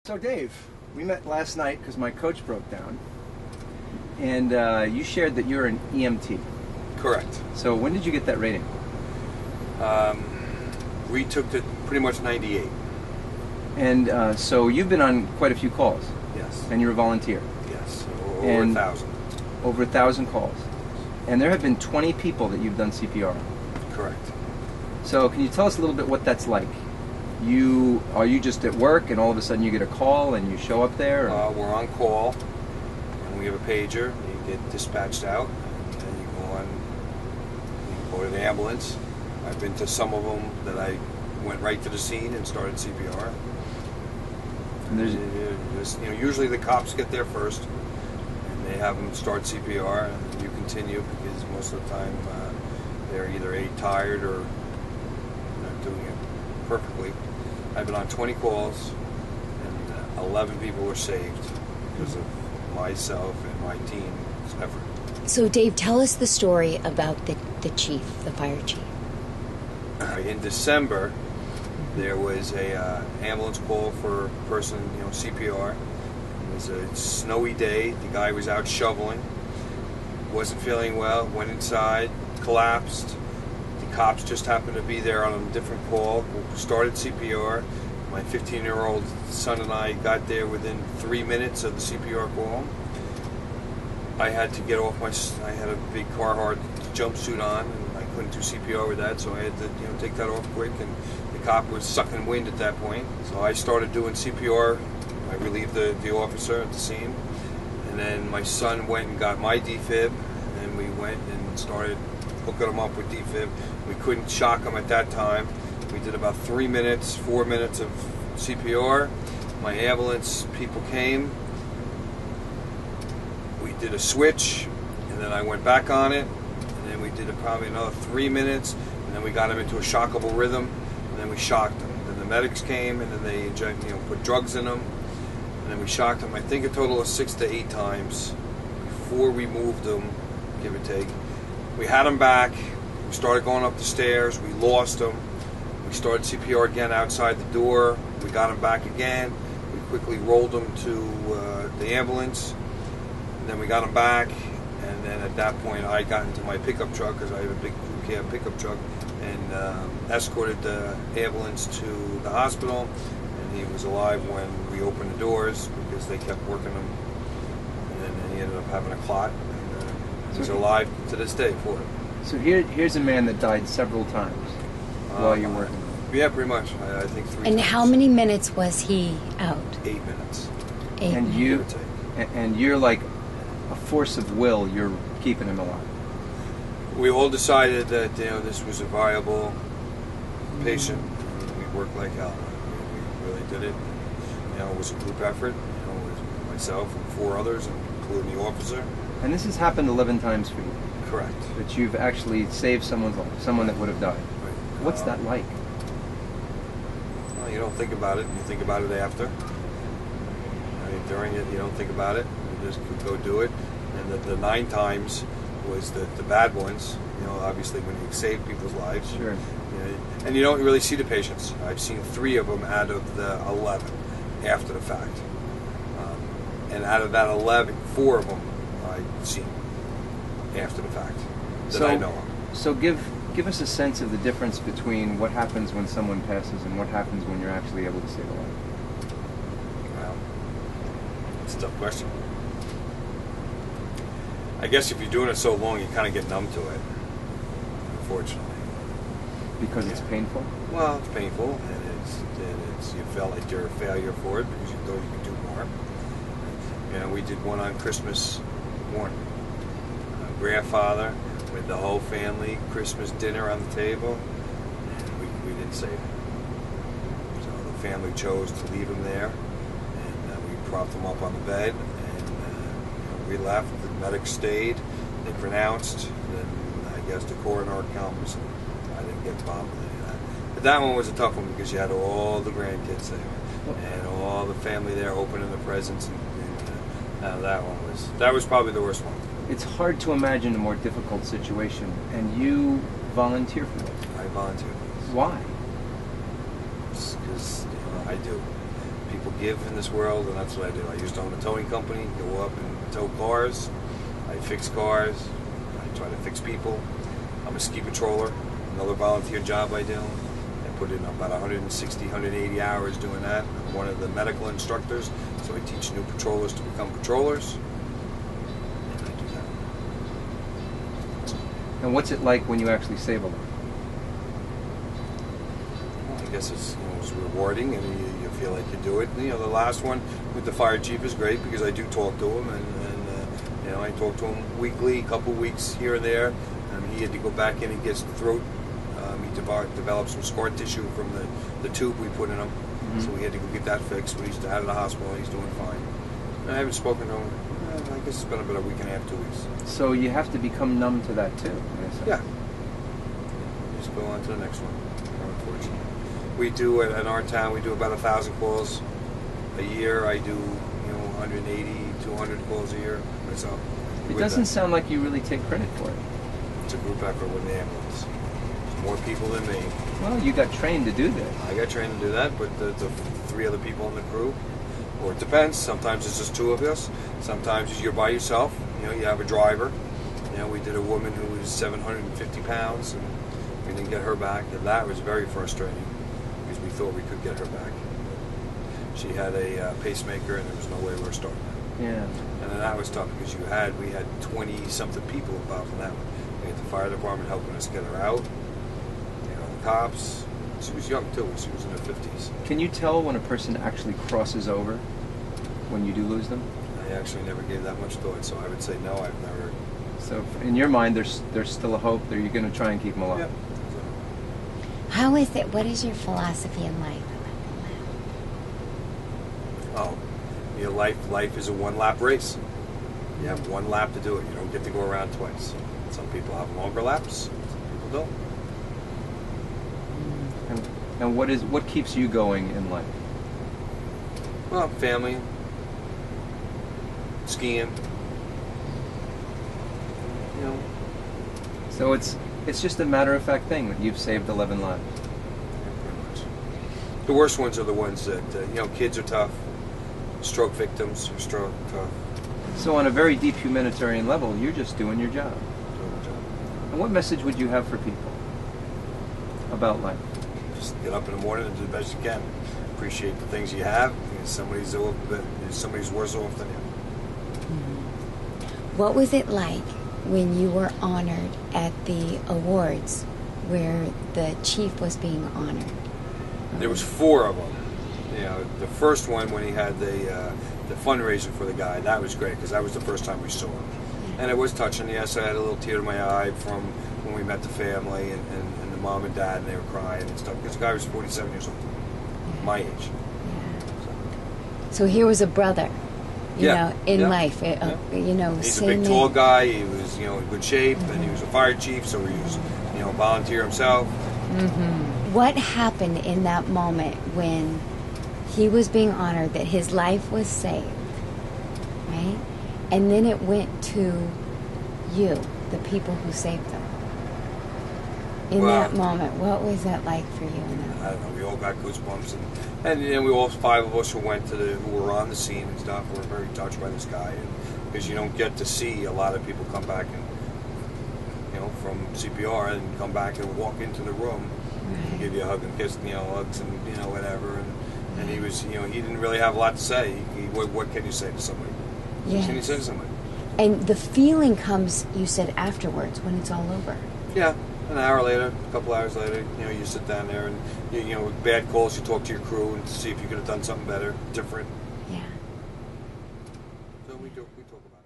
So Dave, we met last night because my coach broke down, and you shared that you're an EMT. Correct. So when did you get that rating? We took it pretty much 98. And so you've been on quite a few calls. Yes. And you're a volunteer. Yes. Over 1,000. Over 1,000 calls. And there have been 20 people that you've done CPR on. Correct. So can you tell us a little bit what that's like? Are you just at work and all of a sudden you get a call and you show up there? We're on call and we have a pager. You get dispatched out and you go to the ambulance. I've been to some of them that I went right to the scene and started CPR. And there's usually the cops get there first and they have them start CPR and you continue because most of the time they're either tired or not doing it perfectly. I've been on 20 calls and 11 people were saved because of myself and my team's effort. So Dave, tell us the story about the chief, the fire chief. In December, there was a ambulance call for a person, CPR. It was a snowy day. The guy was out shoveling. Wasn't feeling well. Went inside, collapsed. The cops just happened to be there on a different call. Started CPR. My 15-year-old son and I got there within 3 minutes of the CPR call. I had to get off I had a big Carhartt jumpsuit on, and I couldn't do CPR with that, so I had to, take that off quick. And the cop was sucking wind at that point, so I started doing CPR. I relieved the officer at the scene, and then my son went and got my defib, and then we went and started hooking him up with defib. We couldn't shock him at that time. We did about 4 minutes of CPR. My ambulance people came. We did a switch, and then I went back on it, and then we did probably another 3 minutes, and then we got him into a shockable rhythm, and then we shocked him. Then the medics came, and then they put drugs in him, and then we shocked him. I think a total of 6 to 8 times before we moved him, give or take. We had him back. We started going up the stairs. We lost him. We started CPR again outside the door. We got him back again. We quickly rolled him to the ambulance. And then we got him back. And then at that point, I got into my pickup truck because I have a big crew cab pickup truck and escorted the ambulance to the hospital. And he was alive when we opened the doors because they kept working him. And then he ended up having a clot. And he's alive to this day for it. So here's a man that died several times while you're working. Yeah, pretty much. I think 3 times. And how many minutes was he out? 8 minutes. And you're like a force of will. You're keeping him alive. We all decided that this was a viable patient. We worked like hell. We really did it. It was a group effort. With myself and 4 others, including the officer. And this has happened 11 times for you. Correct. That you've actually saved someone's life, someone that would have died. Right. What's that like? Well, you don't think about it. You think about it after. During it, you don't think about it. You just go do it. And the 9 times was the bad ones. Obviously when you save people's lives. Sure. And you don't really see the patients. I've seen 3 of them out of the 11 after the fact. And out of that 11, 4 of them I've seen after the fact that I know of. So give us a sense of the difference between what happens when someone passes and what happens when you're actually able to save a life. Well, it's a tough question. I guess if you're doing it so long, you kind of get numb to it, unfortunately. Because it's painful? Well, it's painful, and it's you felt like you're a failure for it because you thought you could do more. We did one on Christmas morning. Grandfather with the whole family, Christmas dinner on the table, and we didn't save him. So the family chose to leave him there, and we propped him up on the bed, and we left. The medics stayed. They pronounced. Then I guess the coroner comes, and I didn't get involved with any of that. But that one was a tough one because you had all the grandkids there, and all the family there opening the presents, and that was probably the worst one. It's hard to imagine a more difficult situation, and you volunteer for this. I volunteer for this. Why? Because I do. People give in this world, and that's what I do. I used to own a towing company, go up and tow cars. I fix cars. I try to fix people. I'm a ski patroller, another volunteer job I do. I put in about 160, 180 hours doing that. I'm one of the medical instructors, so I teach new patrollers to become patrollers. And I do that. And what's it like when you actually save a life? Well, I guess it's rewarding, and you feel like you do it. The last one with the fire chief is great because I do talk to him, and I talk to him weekly, a couple weeks here and there. He had to go back in and get throat. He developed some scar tissue from the tube we put in him, so we had to go get that fixed. But he's out of the hospital. He's doing fine. I haven't spoken to him. I guess it's been about a week and a half, 2 weeks. So you have to become numb to that too. Yeah. Just go on to the next one. Unfortunately, we do in our town. We do about 1,000 calls a year. I do 180, 200 calls a year myself. It doesn't sound like you really take credit for it. It's a group effort with the ambulance. There's more people than me. Well, you got trained to do this. I got trained to do that, but the 3 other people in the crew, or it depends. Sometimes it's just 2 of us. Sometimes you're by yourself. You have a driver. We did a woman who was 750 pounds, and we didn't get her back. And that was very frustrating because we thought we could get her back. She had a pacemaker, and there was no way we were starting that. Yeah. And then that was tough because we had 20-something people involved in that one. We had the fire department helping us get her out. The cops. She was young too. She was in her 50s. Can you tell when a person actually crosses over when you do lose them? I actually never gave that much thought, so I would say no. I've never. So in your mind, there's still a hope that you're going to try and keep them alive. Yeah. How is it? What is your philosophy in life? Oh, your life is a 1-lap race. You have 1 lap to do it. You don't get to go around twice. Some people have longer laps. Some people don't. And what keeps you going in life? Well, family, skiing. So it's just a matter of fact thing that you've saved 11 lives. Pretty much. The worst ones are the ones that kids are tough. Stroke victims are tough. So on a very deep humanitarian level, you're just doing your job. And what message would you have for people about life? Just get up in the morning and do the best you can. Appreciate the things you have. Somebody's worse off than you. What was it like when you were honored at the awards where the chief was being honored? There was 4 of them. The first one when he had the fundraiser for the guy, that was great because that was the first time we saw him. And it was touching. Yes, I had a little tear in my eye from when we met the family and the mom and dad, and they were crying and stuff because the guy was 47 years old, my age. So here was a brother, in life. He's a big, tall guy. He was, in good shape, and he was a fire chief, so he was, a volunteer himself. Mm-hmm. What happened in that moment when he was being honored, that his life was saved, right? And then it went to you, the people who saved them. In that moment, what was that like for you? I don't know. We all got goosebumps, and we all 5 of us who were on the scene and stuff were very touched by this guy, because you don't get to see a lot of people come back and from CPR and come back and walk into the room and give you a hug and kiss, hugs and whatever, and he was he didn't really have a lot to say. What can you say to somebody? Yes. What can you say to somebody? And the feeling comes, you said, afterwards when it's all over. Yeah. An hour later, a couple hours later, you sit down there and, with bad calls, you talk to your crew and see if you could have done something better, different. Yeah. So we talk about it.